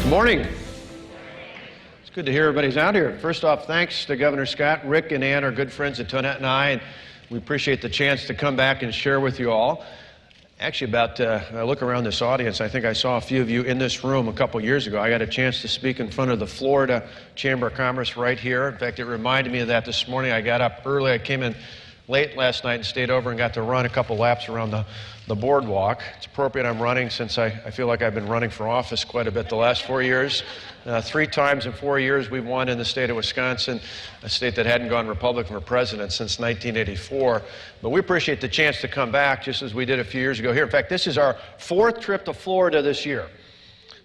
Morning. It's good to hear everybody's out here. First off, thanks to Governor Scott. Rick and Ann are good friends, Antoinette and I, and we appreciate the chance to come back and share with you all. Actually, I look around this audience, I think I saw a few of you in this room a couple years ago. I got a chance to speak in front of the Florida Chamber of Commerce right here. In fact, it reminded me of that this morning. I got up early. I came in late last night and stayed over and got to run a couple laps around the boardwalk. It's appropriate I'm running since I feel like I've been running for office quite a bit the last 4 years. 3 times in 4 years we've won in the state of Wisconsin, a state that hadn't gone Republican for president since 1984. But we appreciate the chance to come back just as we did a few years ago here. In fact, this is our 4th trip to Florida this year.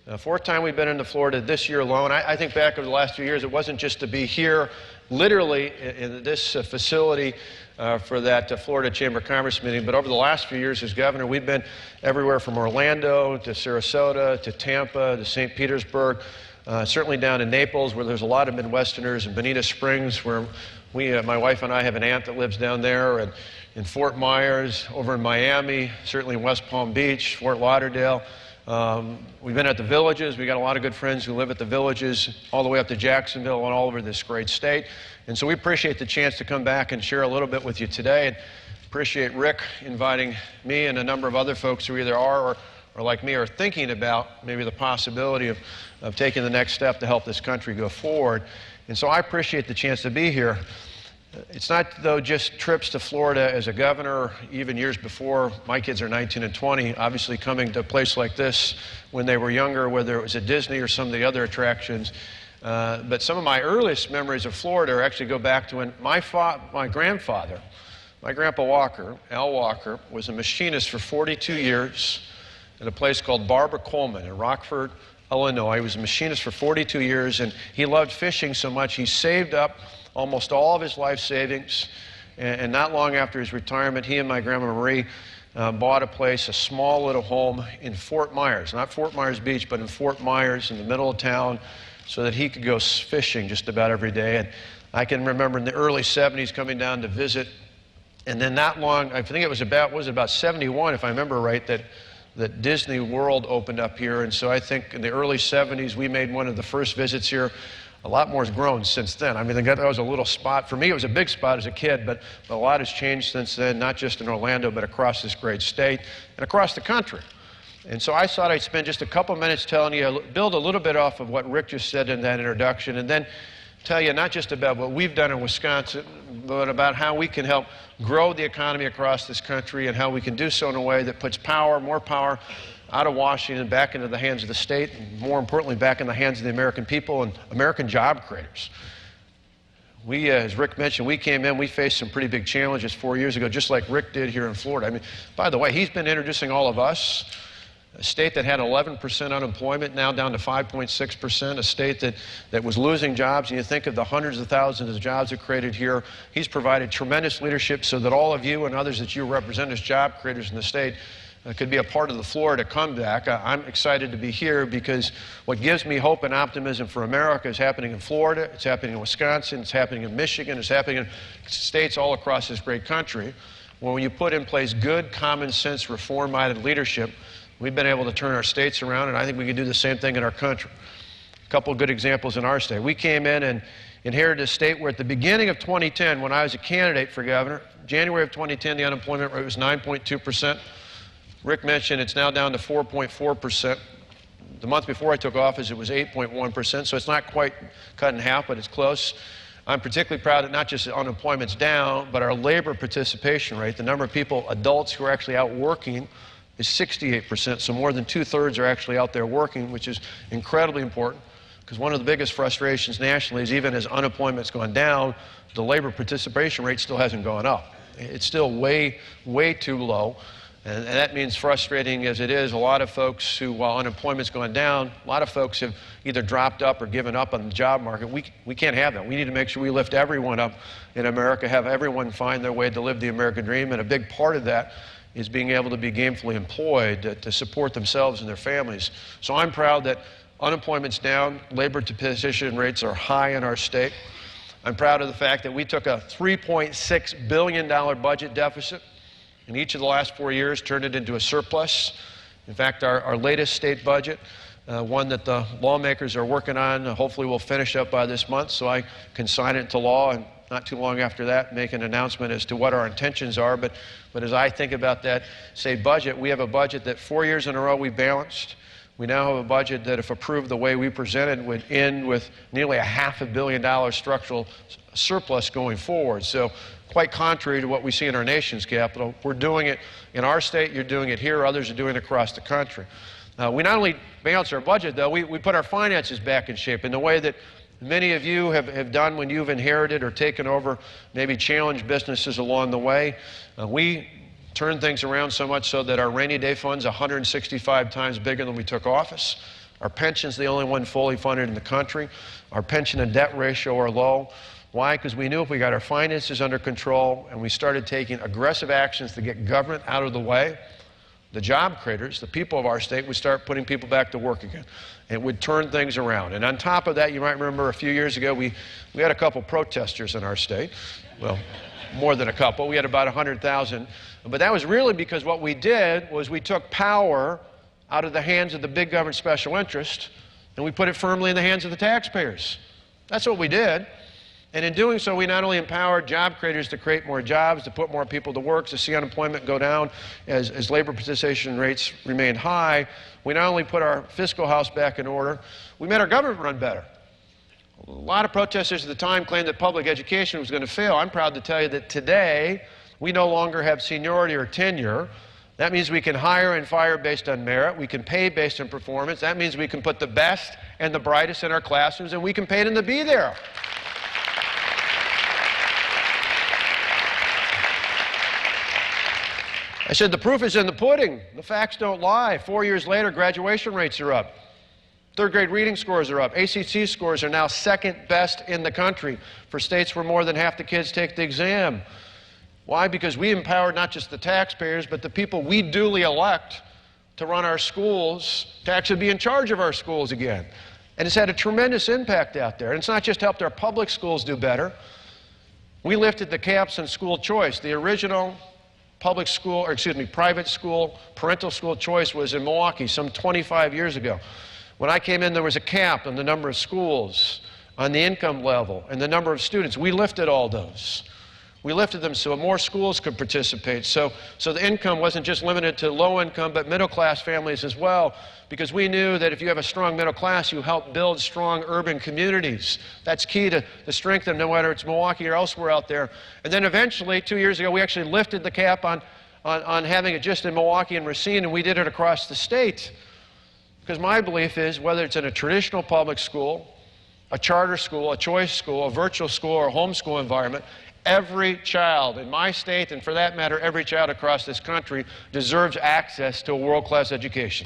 4th time we've been into Florida this year alone. I think back over the last few years, it wasn't just to be here, literally in this facility for that Florida Chamber of Commerce meeting, but over the last few years as governor, we've been everywhere from Orlando to Sarasota to Tampa to St. Petersburg, certainly down in Naples where there's a lot of Midwesterners, and Bonita Springs where my wife and I have an aunt that lives down there, and in Fort Myers, over in Miami, certainly in West Palm Beach, Fort Lauderdale. We've been at the Villages. We've got a lot of good friends who live at the Villages, all the way up to Jacksonville and all over this great state. And so we appreciate the chance to come back and share a little bit with you today. And appreciate Rick inviting me and a number of other folks who either are or like me are thinking about maybe the possibility of taking the next step to help this country go forward. And so I appreciate the chance to be here. It's not, though, just trips to Florida as a governor, even years before. My kids are 19 and 20, obviously coming to a place like this when they were younger, whether it was at Disney or some of the other attractions. But some of my earliest memories of Florida actually go back to when my grandfather, my Grandpa Walker, Al Walker, was a machinist for 42 years at a place called Barbara Coleman in Rockford, Illinois. He was a machinist for 42 years, and he loved fishing so much he saved up almost all of his life savings, and not long after his retirement, he and my Grandma Marie bought a place, a small little home in Fort Myers, not Fort Myers Beach, but in Fort Myers in the middle of town, so that he could go fishing just about every day. And I can remember in the early 70s coming down to visit, and then not long, I think it was about 71, if I remember right, that Disney World opened up here. And so I think in the early 70s, we made one of the first visits here. A lot more has grown since then. I mean, that was a little spot. For me, it was a big spot as a kid, but a lot has changed since then, not just in Orlando, but across this great state and across the country. And so I thought I'd spend just a couple minutes telling you, build a little bit off of what Rick just said in that introduction, and then tell you not just about what we've done in Wisconsin, but about how we can help grow the economy across this country and how we can do so in a way that puts more power out of Washington, back into the hands of the state, and more importantly, back in the hands of the American people and American job creators. We, as Rick mentioned, we came in, we faced some pretty big challenges 4 years ago, just like Rick did here in Florida. I mean, by the way, he's been introducing all of us, a state that had 11% unemployment, now down to 5.6%, a state that was losing jobs. And you think of the hundreds of thousands of jobs it created here. He's provided tremendous leadership so that all of you and others that you represent as job creators in the state could be a part of the Florida comeback. I'm excited to be here because what gives me hope and optimism for America is happening in Florida, it's happening in Wisconsin, it's happening in Michigan, it's happening in states all across this great country. When you put in place good, common sense, reform-minded leadership, we've been able to turn our states around, and I think we can do the same thing in our country. A couple of good examples in our state. We came in and inherited a state where at the beginning of 2010, when I was a candidate for governor, January of 2010, the unemployment rate was 9.2%. Rick mentioned it's now down to 4.4%. The month before I took office, it was 8.1%, so it's not quite cut in half, but it's close. I'm particularly proud that not just unemployment's down, but our labor participation rate, the number of people, adults who are actually out working, is 68%, so more than 2/3 are actually out there working, which is incredibly important, because one of the biggest frustrations nationally is even as unemployment's gone down, the labor participation rate still hasn't gone up. It's still way, way too low. And that means, frustrating as it is, a lot of folks who, while unemployment's gone down, a lot of folks have either dropped up or given up on the job market. We can't have that. We need to make sure we lift everyone up in America, have everyone find their way to live the American dream, and a big part of that is being able to be gainfully employed to support themselves and their families. So I'm proud that unemployment's down, labor participation rates are high in our state. I'm proud of the fact that we took a $3.6 billion budget deficit in each of the last 4 years, turned it into a surplus. In fact, our latest state budget one that the lawmakers are working on. Hopefully we'll finish up by this month so I can sign it into law, and not too long after that make an announcement as to what our intentions are. But as I think about that state budget, we have a budget that 4 years in a row we balanced. We now have a budget that, if approved the way we presented, would end with nearly a $500 million structural surplus going forward. So quite contrary to what we see in our nation's capital. We're doing it in our state, you're doing it here, others are doing it across the country. We not only balance our budget, though, we put our finances back in shape in the way that many of you have done when you've inherited or taken over maybe challenged businesses along the way. We turned things around so much so that our rainy day fund's 165 times bigger than we took office. Our pension's the only one fully funded in the country. Our pension and debt ratio are low. Why? Because we knew if we got our finances under control and we started taking aggressive actions to get government out of the way, the job creators, the people of our state, would start putting people back to work again. It would turn things around. And on top of that, you might remember a few years ago, we had a couple protesters in our state. Well, more than a couple. We had about 100,000. But that was really because what we did was we took power out of the hands of the big government special interest and we put it firmly in the hands of the taxpayers. That's what we did. And in doing so, we not only empowered job creators to create more jobs, to put more people to work, to see unemployment go down as labor participation rates remained high. We not only put our fiscal house back in order, we made our government run better. A lot of protesters at the time claimed that public education was going to fail. I'm proud to tell you that today we no longer have seniority or tenure. That means we can hire and fire based on merit. We can pay based on performance. That means we can put the best and the brightest in our classrooms, and we can pay them to be there. I said the proof is in the pudding. The facts don't lie. 4 years later, graduation rates are up. Third grade reading scores are up. ACT scores are now second best in the country for states where more than half the kids take the exam. Why? Because we empowered not just the taxpayers, but the people we duly elect to run our schools, to actually be in charge of our schools again. And it's had a tremendous impact out there. And it's not just helped our public schools do better. We lifted the caps on school choice. The original private school, parental school choice was in Milwaukee some 25 years ago. When I came in, there was a cap on the number of schools, on the income level, and the number of students. We lifted all those. We lifted them so more schools could participate. So the income wasn't just limited to low income, but middle class families as well, because we knew that if you have a strong middle class, you help build strong urban communities. That's key to strength them, no matter it's Milwaukee or elsewhere out there. And then eventually, 2 years ago, we actually lifted the cap on having it just in Milwaukee and Racine, and we did it across the state. Because my belief is, whether it's in a traditional public school, a charter school, a choice school, a virtual school, or a homeschool environment, every child in my state, and for that matter, every child across this country, deserves access to a world-class education.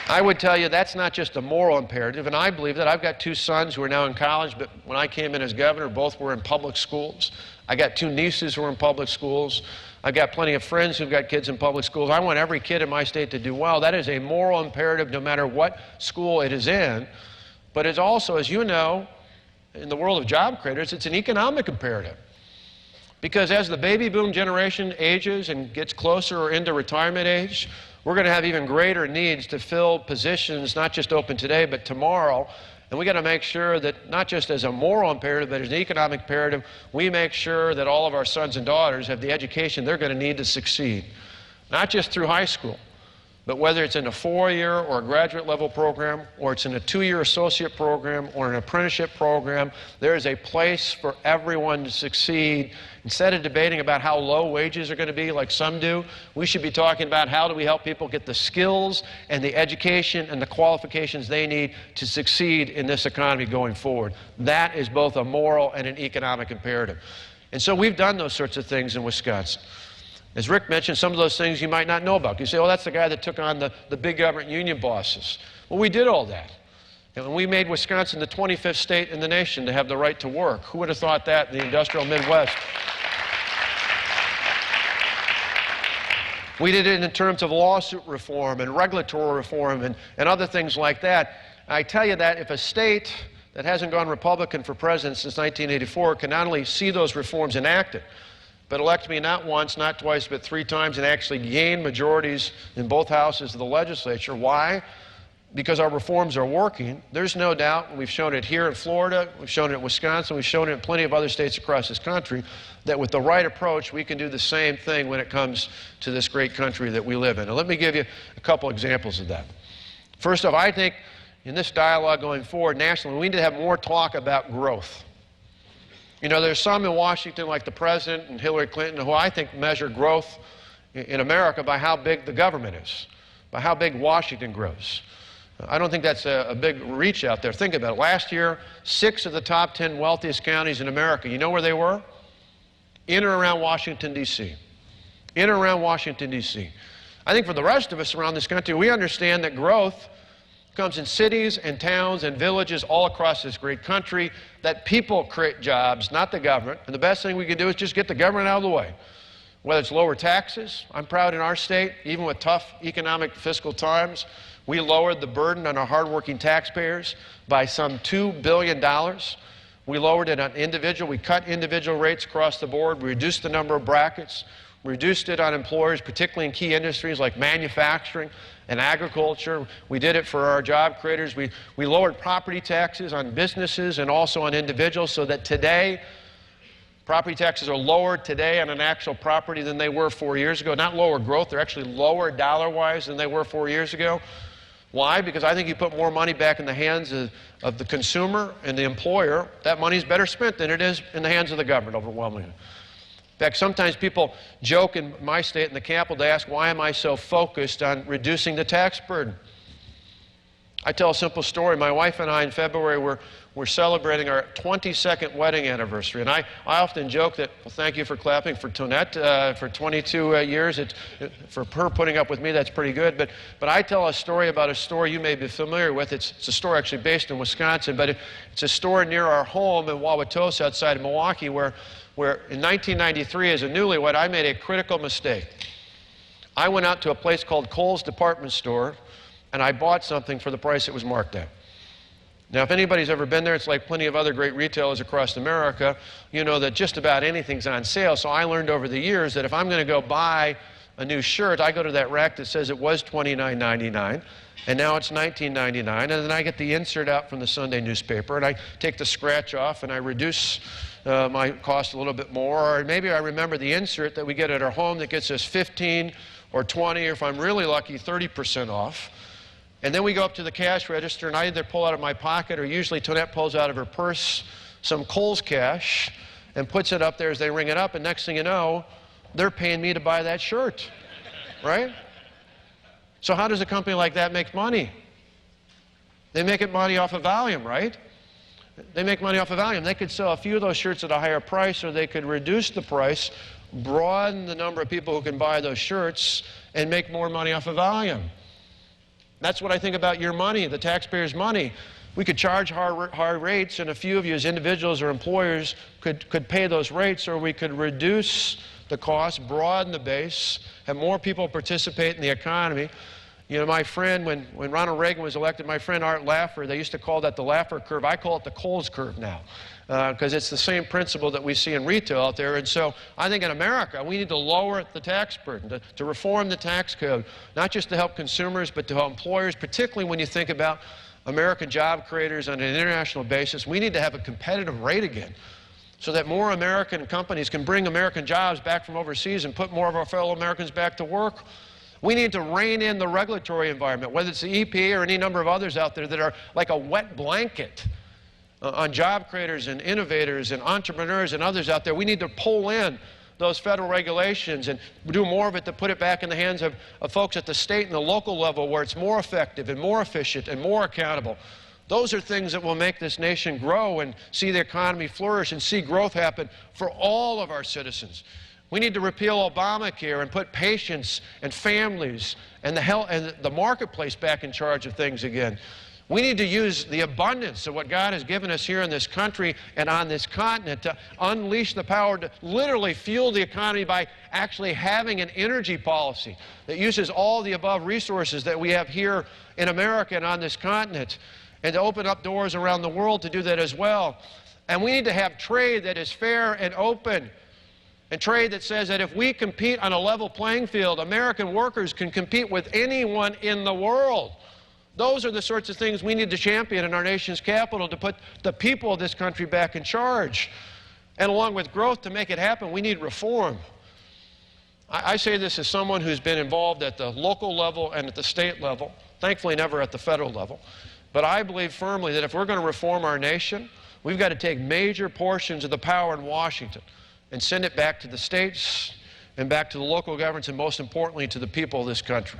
I would tell you that's not just a moral imperative, and I believe that. I've got two sons who are now in college, but when I came in as governor, both were in public schools. I got two nieces who are in public schools. I've got plenty of friends who've got kids in public schools. I want every kid in my state to do well. That is a moral imperative no matter what school it is in. But it's also, as you know, in the world of job creators, it's an economic imperative. Because as the baby boom generation ages and gets closer or into retirement age, we're going to have even greater needs to fill positions, not just open today, but tomorrow. And we got to make sure that not just as a moral imperative, but as an economic imperative, we make sure that all of our sons and daughters have the education they're going to need to succeed. Not just through high school, but whether it's in a 4-year or a graduate level program, or it's in a 2-year associate program or an apprenticeship program, there is a place for everyone to succeed. Instead of debating about how low wages are going to be like some do, we should be talking about how do we help people get the skills and the education and the qualifications they need to succeed in this economy going forward. That is both a moral and an economic imperative. And so we've done those sorts of things in Wisconsin. As Rick mentioned, some of those things you might not know about. You say, oh, that's the guy that took on the big government union bosses. Well, we did all that. And we made Wisconsin the 25th state in the nation to have the right to work. Who would have thought that in the industrial Midwest? We did it in terms of lawsuit reform and regulatory reform and other things like that. I tell you that if a state that hasn't gone Republican for president since 1984 can not only see those reforms enacted, but elect me not once, not twice, but 3 times and actually gain majorities in both houses of the legislature. Why? Because our reforms are working. There's no doubt, we've shown it here in Florida, we've shown it in Wisconsin, we've shown it in plenty of other states across this country, that with the right approach, we can do the same thing when it comes to this great country that we live in. And let me give you a couple examples of that. First off, I think in this dialogue going forward nationally, we need to have more talk about growth. You know, there's some in Washington, like the President and Hillary Clinton, who I think measure growth in America by how big the government is, by how big Washington grows. I don't think that's a big reach out there. Think about it. Last year, 6 of the top 10 wealthiest counties in America, you know where they were? In or around Washington, D.C. In or around Washington, D.C. I think for the rest of us around this country, we understand that growth comes in cities and towns and villages all across this great country, that people create jobs, not the government. And the best thing we can do is just get the government out of the way. Whether it's lower taxes, I'm proud in our state, even with tough economic fiscal times, we lowered the burden on our hardworking taxpayers by some $2 billion. We lowered it on individual. We cut individual rates across the board. We reduced the number of brackets. We reduced it on employers, particularly in key industries like manufacturing and agriculture. We did it for our job creators. We lowered property taxes on businesses and also on individuals so that today, property taxes are lower today on an actual property than they were 4 years ago. Not lower growth, they're actually lower dollar-wise than they were 4 years ago. Why? Because I think you put more money back in the hands of the consumer and the employer, that money is better spent than it is in the hands of the government overwhelmingly. In fact, sometimes people joke in my state in the Capitol, they ask, why am I so focused on reducing the tax burden? I tell a simple story. My wife and I in February we're celebrating our 22nd wedding anniversary. And I often joke that, well, thank you for clapping for Tonette for 22 years. For her putting up with me, that's pretty good. But I tell a story about a store you may be familiar with. It's a store actually based in Wisconsin, but it's a store near our home in Wauwatosa outside of Milwaukee where in 1993 as a newlywed, I made a critical mistake. I went out to a place called Kohl's Department Store and I bought something for the price it was marked at. Now, if anybody's ever been there, it's like plenty of other great retailers across America, you know that just about anything's on sale. So I learned over the years that if I'm going to go buy a new shirt, I go to that rack that says it was $29.99, and now it's $19.99, and then I get the insert out from the Sunday newspaper, and I take the scratch off, and I reduce my cost a little bit more. Or maybe I remember the insert that we get at our home that gets us 15 or 20, or if I'm really lucky, 30% off. And then we go up to the cash register, and I either pull out of my pocket, or usually Tonette pulls out of her purse some Kohl's cash and puts it up there as they ring it up, and next thing you know, they're paying me to buy that shirt, right? So how does a company like that make money? They make it money off of volume, right? They make money off of volume. They could sell a few of those shirts at a higher price, or they could reduce the price, broaden the number of people who can buy those shirts, and make more money off of volume. That's what I think about your money, the taxpayers' money. We could charge high rates, and a few of you as individuals or employers could pay those rates, or we could reduce the cost, broaden the base, have more people participate in the economy. You know, my friend, when Ronald Reagan was elected, my friend Art Laffer, they used to call that the Laffer curve. I call it the Kohl's curve now, because it's the same principle that we see in retail out there. And so I think in America, we need to lower the tax burden, to reform the tax code, not just to help consumers, but to help employers, particularly when you think about American job creators on an international basis. We need to have a competitive rate again, so that more American companies can bring American jobs back from overseas and put more of our fellow Americans back to work. We need to rein in the regulatory environment, whether it's the EPA or any number of others out there that are like a wet blanket on job creators and innovators and entrepreneurs and others out there. We need to pull in those federal regulations and do more of it to put it back in the hands of folks at the state and the local level where it's more effective and more efficient and more accountable. Those are things that will make this nation grow and see the economy flourish and see growth happen for all of our citizens. We need to repeal Obamacare and put patients and families and the marketplace back in charge of things again. We need to use the abundance of what God has given us here in this country and on this continent to unleash the power to literally fuel the economy by actually having an energy policy that uses all the above resources that we have here in America and on this continent, and to open up doors around the world to do that as well. And we need to have trade that is fair and open. and trade that says that if we compete on a level playing field, American workers can compete with anyone in the world. Those are the sorts of things we need to champion in our nation's capital to put the people of this country back in charge. And along with growth, to make it happen, we need reform. I say this as someone who's been involved at the local level and at the state level, thankfully never at the federal level. But I believe firmly that if we're going to reform our nation, we've got to take major portions of the power in Washington and send it back to the states and back to the local governments and, most importantly, to the people of this country.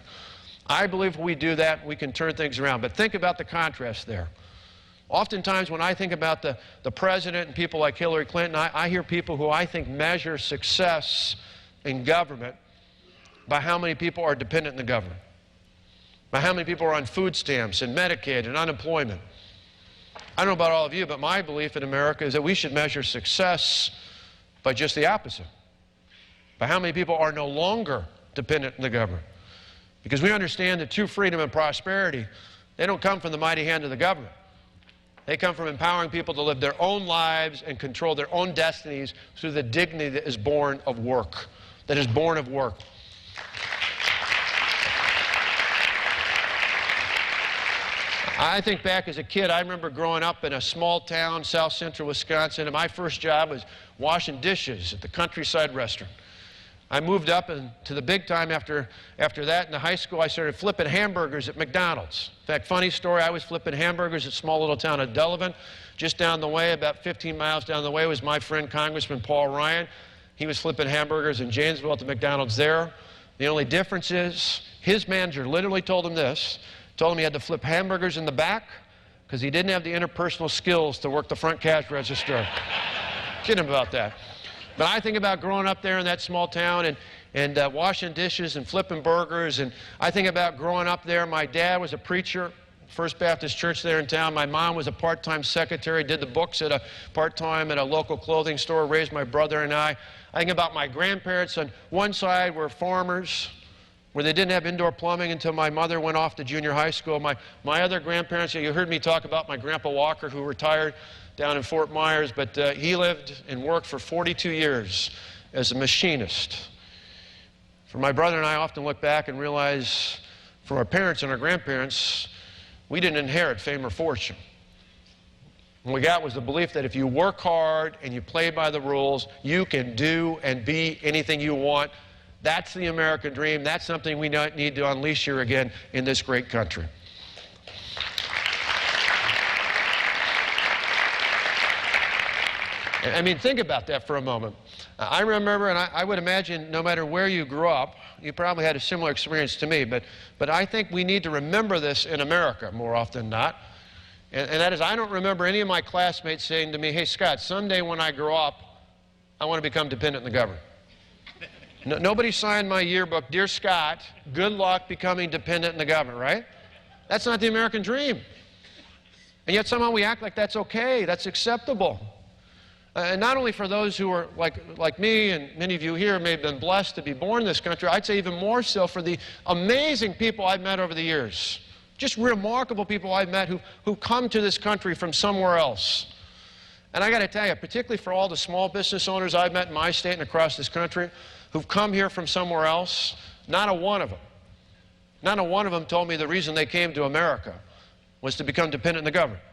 I believe if we do that, we can turn things around. But think about the contrast there. Oftentimes when I think about the president and people like Hillary Clinton, I hear people who I think measure success in government by how many people are dependent on the government, by how many people are on food stamps and Medicaid and unemployment. I don't know about all of you, but my belief in America is that we should measure success by just the opposite, by how many people are no longer dependent on the government. Because we understand that true freedom and prosperity, they don't come from the mighty hand of the government. They come from empowering people to live their own lives and control their own destinies through the dignity that is born of work, that is born of work. I think back as a kid, I remember growing up in a small town, south central Wisconsin, and my first job was washing dishes at the Countryside Restaurant. I moved up to the big time after that. In the high school, I started flipping hamburgers at McDonald's. In fact, funny story, I was flipping hamburgers at a small little town of Delavan. Just down the way, about 15 miles down the way, was my friend Congressman Paul Ryan. He was flipping hamburgers in Janesville at the McDonald's there. The only difference is his manager literally told him this, told him he had to flip hamburgers in the back because he didn't have the interpersonal skills to work the front cash register. Kidding him about that. But I think about growing up there in that small town and washing dishes and flipping burgers. And I think about growing up there. My dad was a preacher, First Baptist Church there in town. My mom was a part-time secretary, did the books at a part-time at a local clothing store, raised my brother and I. I think about my grandparents. On one side were farmers, where they didn't have indoor plumbing until my mother went off to junior high school. My other grandparents, you heard me talk about my Grandpa Walker, who retired down in Fort Myers, but he lived and worked for 42 years as a machinist. For my brother and I often look back and realize from our parents and our grandparents, we didn't inherit fame or fortune. What we got was the belief that if you work hard and you play by the rules, you can do and be anything you want. That's the American dream. That's something we need to unleash here again in this great country. I mean, think about that for a moment. I remember, and I would imagine no matter where you grew up, you probably had a similar experience to me, but I think we need to remember this in America more often than not. And that is, I don't remember any of my classmates saying to me, hey, Scott, someday when I grow up, I want to become dependent on the government. Nobody signed my yearbook, Dear Scott, good luck becoming dependent on the government, right? That's not the American dream. And yet somehow we act like that's okay, that's acceptable. And not only for those who are like me, and many of you here may have been blessed to be born in this country, I'd say even more so for the amazing people I've met over the years. Just remarkable people I've met who come to this country from somewhere else. And I got to tell you, particularly for all the small business owners I've met in my state and across this country who've come here from somewhere else, not a one of them told me the reason they came to America was to become dependent on the government.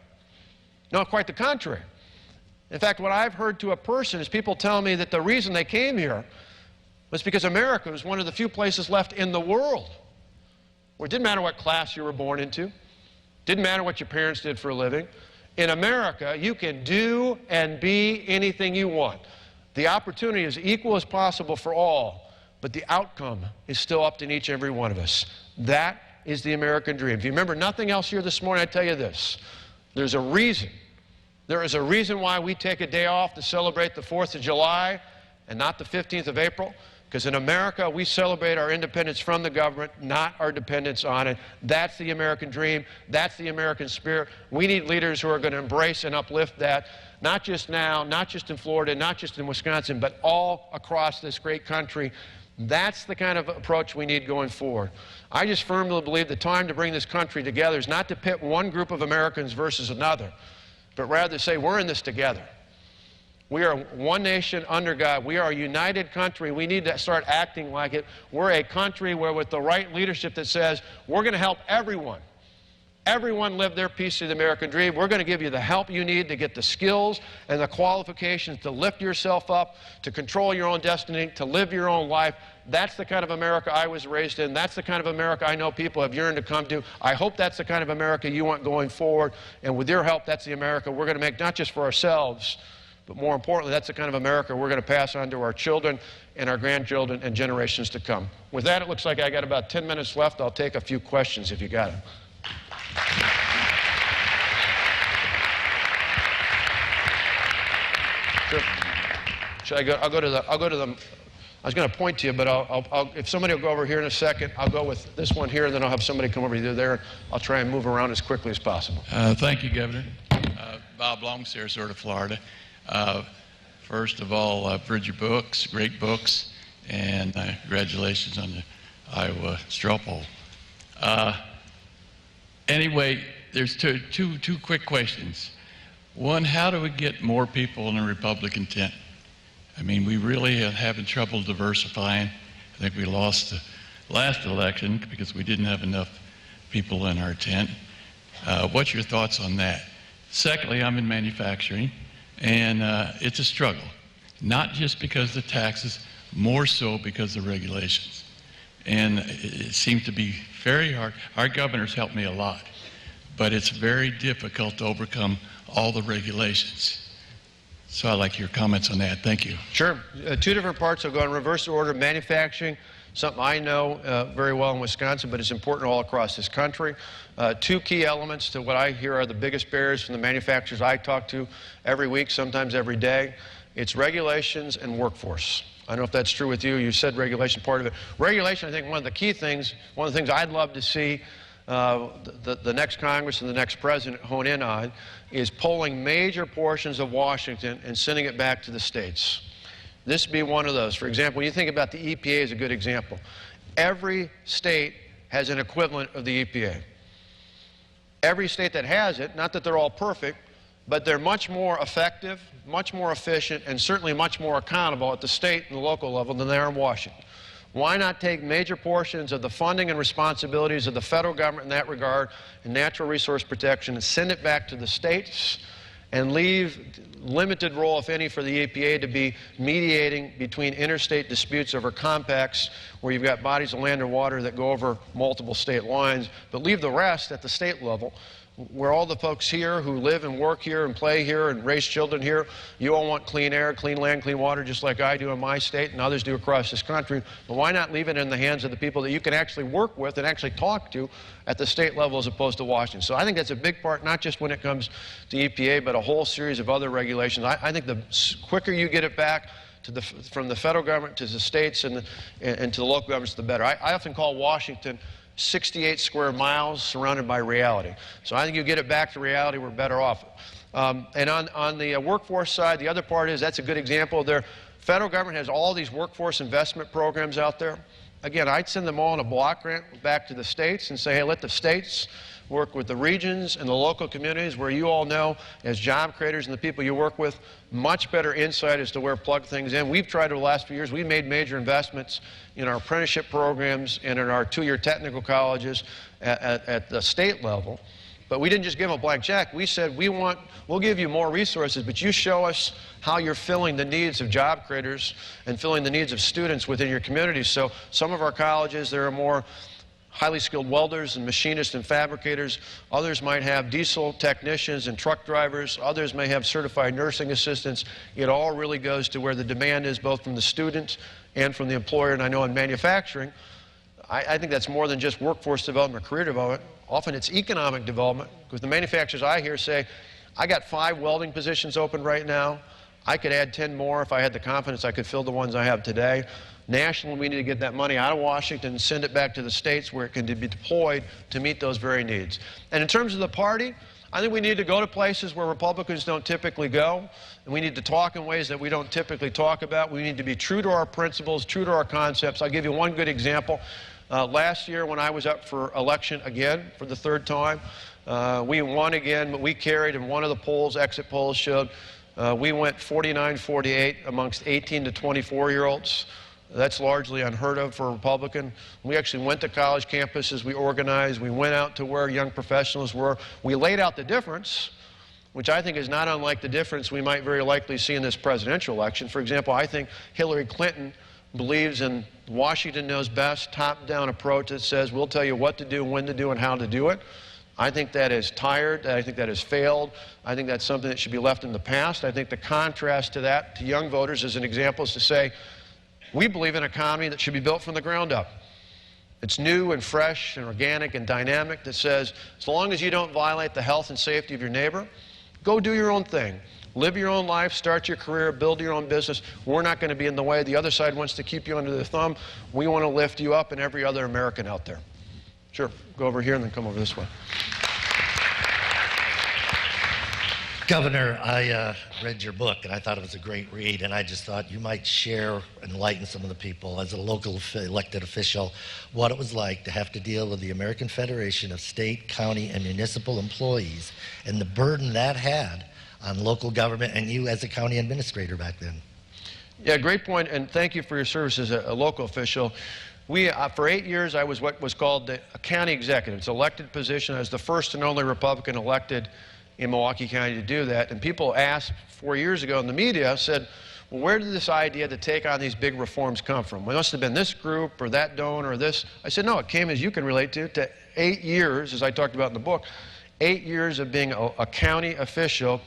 No, quite the contrary. In fact, what I've heard to a person is people tell me that the reason they came here was because America was one of the few places left in the world where it didn't matter what class you were born into, didn't matter what your parents did for a living. In America, you can do and be anything you want. The opportunity is equal as possible for all, but the outcome is still up to each and every one of us. That is the American dream. If you remember nothing else here this morning, I tell you this. There's a reason. There is a reason why we take a day off to celebrate the 4th of July and not the 15th of April, because in America we celebrate our independence from the government, not our dependence on it. That's the American dream. That's the American spirit. We need leaders who are going to embrace and uplift that, not just now, not just in Florida, not just in Wisconsin, but all across this great country. That's the kind of approach we need going forward. I just firmly believe the time to bring this country together is not to pit one group of Americans versus another, but rather to say we're in this together. We are one nation under God. We are a united country. We need to start acting like it. We're a country where, with the right leadership that says, we're going to help everyone. Everyone live their piece of the American dream. We're going to give you the help you need to get the skills and the qualifications to lift yourself up, to control your own destiny, to live your own life. That's the kind of America I was raised in. That's the kind of America I know people have yearned to come to. I hope that's the kind of America you want going forward. And with your help, that's the America we're going to make, not just for ourselves, but more importantly, that's the kind of America we're going to pass on to our children and our grandchildren and generations to come. With that, it looks like I got about 10 minutes left. I'll take a few questions if you got them. Sure. Should I go? I'll go to the. I was going to point to you, but if somebody will go over here in a second, I'll go with this one here, and then I'll have somebody come over either there. I'll try and move around as quickly as possible. Thank you, Governor. Bob Longs here, sort of Florida. First of all, I've read your books, great books, and congratulations on the Iowa straw poll. Anyway, there's two quick questions. One, how do we get more people in the Republican tent? I mean, we really are having trouble diversifying. I think we lost the last election because we didn't have enough people in our tent. What's your thoughts on that? Secondly, I'm in manufacturing, and it's a struggle, not just because of the taxes, more so because of regulations. And it seems to be very hard. Our governor's helped me a lot, but it's very difficult to overcome all the regulations. So I'd like your comments on that. Thank you. Sure. Two different parts. I'll go in reverse order. Manufacturing, something I know very well in Wisconsin, but it's important all across this country. Two key elements to what I hear are the biggest barriers from the manufacturers I talk to every week, sometimes every day. It's regulations and workforce. I don't know if that's true with you. You said regulation, part of it. Regulation, I think one of the key things, one of the things I'd love to see the next Congress and the next president hone in on is pulling major portions of Washington and sending it back to the states. This would be one of those. For example, when you think about the EPA as a good example, every state has an equivalent of the EPA. Every state that has it, not that they're all perfect, but they're much more effective, much more efficient, and certainly much more accountable at the state and the local level than they are in Washington. Why not take major portions of the funding and responsibilities of the federal government in that regard, in natural resource protection, and send it back to the states and leave limited role, if any, for the EPA to be mediating between interstate disputes over compacts where you've got bodies of land or water that go over multiple state lines, but leave the rest at the state level, where all the folks here who live and work here and play here and raise children here, you all want clean air, clean land, clean water, just like I do in my state and others do across this country. But why not leave it in the hands of the people that you can actually work with and actually talk to at the state level as opposed to Washington? So I think that's a big part, not just when it comes to EPA, but a whole series of other regulations. I think the quicker you get it back from the federal government to the states and to the local governments, the better. I often call Washington 68 square miles surrounded by reality. So I think you get it back to reality, we're better off. And on the workforce side, the other part is that's a good example. The federal government has all these workforce investment programs out there. Again, I'd send them all in a block grant back to the states and say, hey, let the states work with the regions and the local communities where you all know, as job creators and the people you work with, much better insight as to where to plug things in. We've tried over the last few years. We've made major investments in our apprenticeship programs and in our two-year technical colleges at the state level. But we didn't just give them a blank check. We said, we'll give you more resources, but you show us how you're filling the needs of job creators and filling the needs of students within your communities. So some of our colleges, there are more highly skilled welders and machinists and fabricators. Others might have diesel technicians and truck drivers. Others may have certified nursing assistants. It all really goes to where the demand is, both from the student and from the employer. And I know in manufacturing, I think that's more than just workforce development or career development. Often it's economic development, because the manufacturers I hear say, I got 5 welding positions open right now. I could add 10 more if I had the confidence I could fill the ones I have today. Nationally, we need to get that money out of Washington and send it back to the states where it can be deployed to meet those very needs. And in terms of the party, I think we need to go to places where Republicans don't typically go, and we need to talk in ways that we don't typically talk about. We need to be true to our principles, true to our concepts. I'll give you one good example. Last year, when I was up for election again for the 3rd time, we won again, but we carried, and one of the polls, exit polls, showed We went 49-48 amongst 18 to 24-year-olds. That's largely unheard of for a Republican. We actually went to college campuses, we organized, we went out to where young professionals were. We laid out the difference, which I think is not unlike the difference we might very likely see in this presidential election. For example, I think Hillary Clinton believes in Washington knows best, top-down approach that says we'll tell you what to do, when to do, and how to do it. I think that is tired. I think that has failed. I think that's something that should be left in the past. I think the contrast to that, to young voters, as an example, is to say, we believe in an economy that should be built from the ground up. It's new and fresh and organic and dynamic that says, as long as you don't violate the health and safety of your neighbor, go do your own thing. Live your own life, start your career, build your own business. We're not going to be in the way. The other side wants to keep you under their thumb. We want to lift you up and every other American out there. Sure, go over here and then come over this way. Governor, I read your book and I thought it was a great read, and I just thought you might share, enlighten some of the people as a local elected official what it was like to have to deal with the American Federation of State, County, and Municipal Employees and the burden that had on local government and you as a county administrator back then. Yeah, great point, and thank you for your service as a local official. For 8 years, I was what was called a county executive. It's an elected position. I was the first and only Republican elected in Milwaukee County to do that. And people asked 4 years ago in the media, said, well, where did this idea to take on these big reforms come from? It must have been this group or that donor or this. I said, no, it came, as you can relate to 8 years, as I talked about in the book, 8 years of being a county official.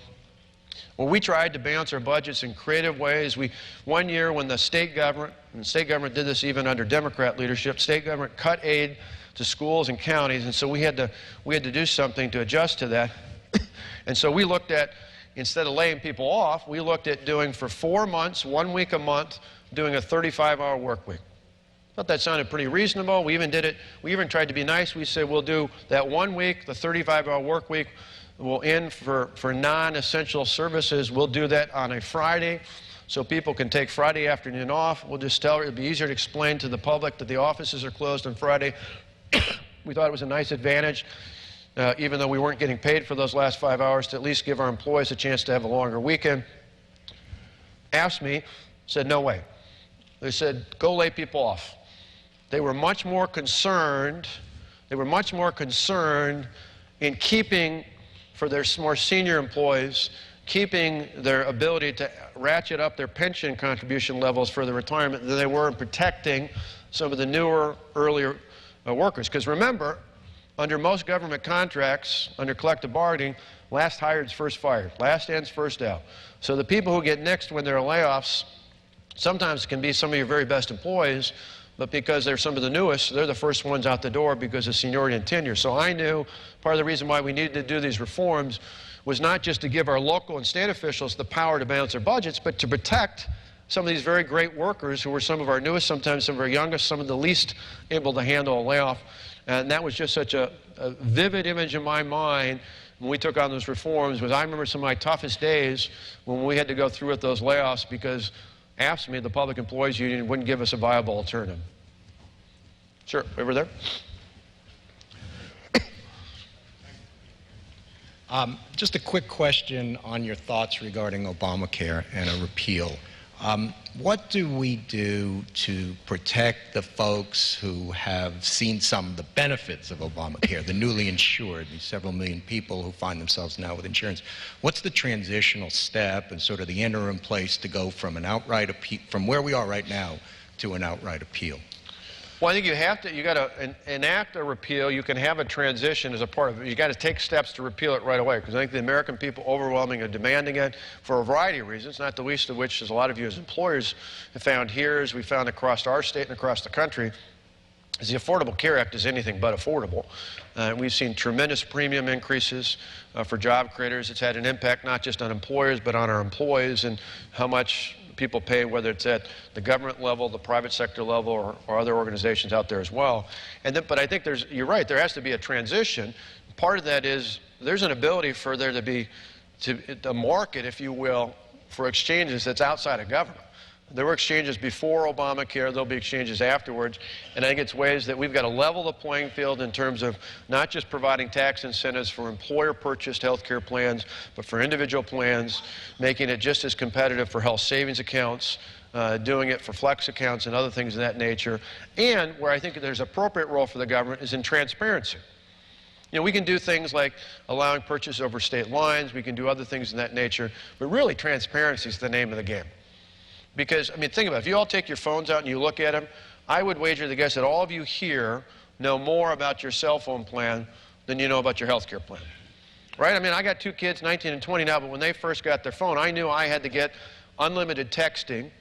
Well, we tried to balance our budgets in creative ways. One year when the state government, and the state government did this even under Democrat leadership, state government cut aid to schools and counties, and so we had to do something to adjust to that. And so we looked at, instead of laying people off, we looked at doing for 4 months, 1 week a month, doing a 35-hour work week. Thought that sounded pretty reasonable. We even did it, we even tried to be nice. We said we'll do that 1 week, the 35-hour work week, we'll end for non-essential services. We'll do that on a Friday so people can take Friday afternoon off. We'll just tell it'll be easier to explain to the public that the offices are closed on Friday. We thought it was a nice advantage. Even though we weren't getting paid for those last 5 hours, to at least give our employees a chance to have a longer weekend. Asked me, said, no way. They said, go lay people off. They were much more concerned in keeping, for their more senior employees, keeping their ability to ratchet up their pension contribution levels for the retirement than they were in protecting some of the newer, earlier workers. Because remember, under most government contracts, under collective bargaining, last hired is first fired, last ends first out. So the people who get nixed when there are layoffs sometimes can be some of your very best employees, but because they're some of the newest, they're the first ones out the door because of seniority and tenure. So I knew part of the reason why we needed to do these reforms was not just to give our local and state officials the power to balance their budgets, but to protect some of these very great workers who were some of our newest, sometimes some of our youngest, some of the least able to handle a layoff. And that was just such a vivid image in my mind when we took on those reforms. Was I remember some of my toughest days when we had to go through with those layoffs because AFSCME, the Public Employees Union, wouldn't give us a viable alternative. Sure, over there. Just a quick question on your thoughts regarding Obamacare and a repeal. What do we do to protect the folks who have seen some of the benefits of Obamacare, the newly insured, these several million people who find themselves now with insurance? What's the transitional step and sort of the interim place to go from an outright appeal, from where we are right now, to an outright appeal? Well, I think you got to enact a repeal. You can have a transition as a part of it. You got to take steps to repeal it right away, because I think the American people overwhelmingly are demanding it for a variety of reasons, not the least of which, as a lot of you as employers have found here, as we found across our state and across the country, is the Affordable Care Act is anything but affordable. We've seen tremendous premium increases for job creators. It's had an impact not just on employers, but on our employees and how much people pay, whether it's at the government level, the private sector level, or other organizations out there as well. But I think you're right, there has to be a transition. Part of that is there's an ability for there to be a market, if you will, for exchanges that's outside of government. There were exchanges before Obamacare. There'll be exchanges afterwards. And I think it's ways that we've got to level the playing field in terms of not just providing tax incentives for employer-purchased health care plans, but for individual plans, making it just as competitive for health savings accounts, doing it for flex accounts and other things of that nature. And where I think there's appropriate role for the government is in transparency. You know, we can do things like allowing purchase over state lines. We can do other things in that nature. But really, transparency is the name of the game. Because, I mean, think about it. If you all take your phones out and you look at them, I would wager the guess that all of you here know more about your cell phone plan than you know about your health care plan. Right? I mean, I got 2 kids, 19 and 20 now, but when they first got their phone, I knew I had to get unlimited texting,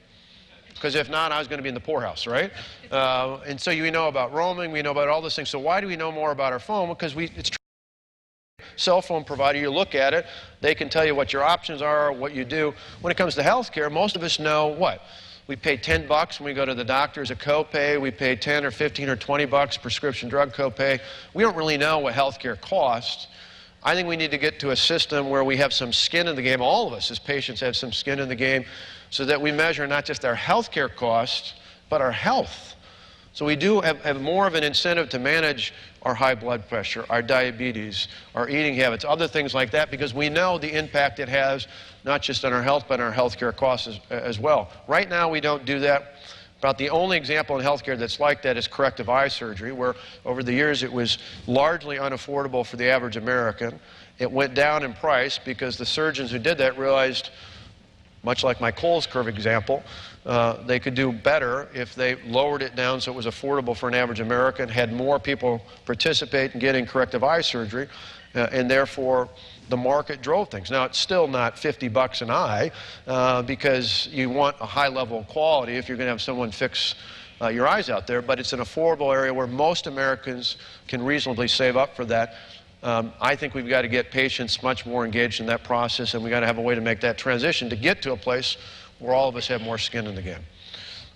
because if not, I was going to be in the poorhouse, right? And so we know about roaming, we know about all those things. So why do we know more about our phone? Because it's cell phone provider, you look at it, they can tell you what your options are, what you do. When it comes to health care, most of us know what? We pay $10 when we go to the doctor as a copay. We pay 10 or 15 or 20 bucks prescription drug copay. We don't really know what health care costs. I think we need to get to a system where we have some skin in the game. All of us as patients have some skin in the game so that we measure not just our health care costs, but our health. So we do have more of an incentive to manage our high blood pressure, our diabetes, our eating habits, other things like that, because we know the impact it has not just on our health, but on our health care costs as well. Right now, we don't do that. About the only example in health care that's like that is corrective eye surgery, where over the years it was largely unaffordable for the average American. It went down in price because the surgeons who did that realized, much like my Coles curve example, they could do better if they lowered it down so it was affordable for an average American, had more people participate in getting corrective eye surgery, and therefore the market drove things. Now, it's still not 50 bucks an eye because you want a high level of quality if you're going to have someone fix your eyes out there, but it's an affordable area where most Americans can reasonably save up for that. I think we've got to get patients much more engaged in that process, and we've got to have a way to make that transition to get to a place where all of us have more skin in the game.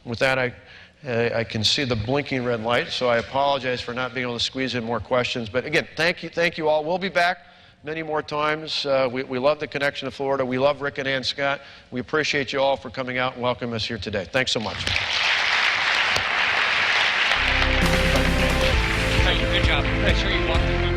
With that, I can see the blinking red light, so I apologize for not being able to squeeze in more questions. But again, thank you all. We'll be back many more times. We love the connection to Florida. We love Rick and Ann Scott. We appreciate you all for coming out and welcoming us here today. Thanks so much. Thank you. Good job. Make sure you walk the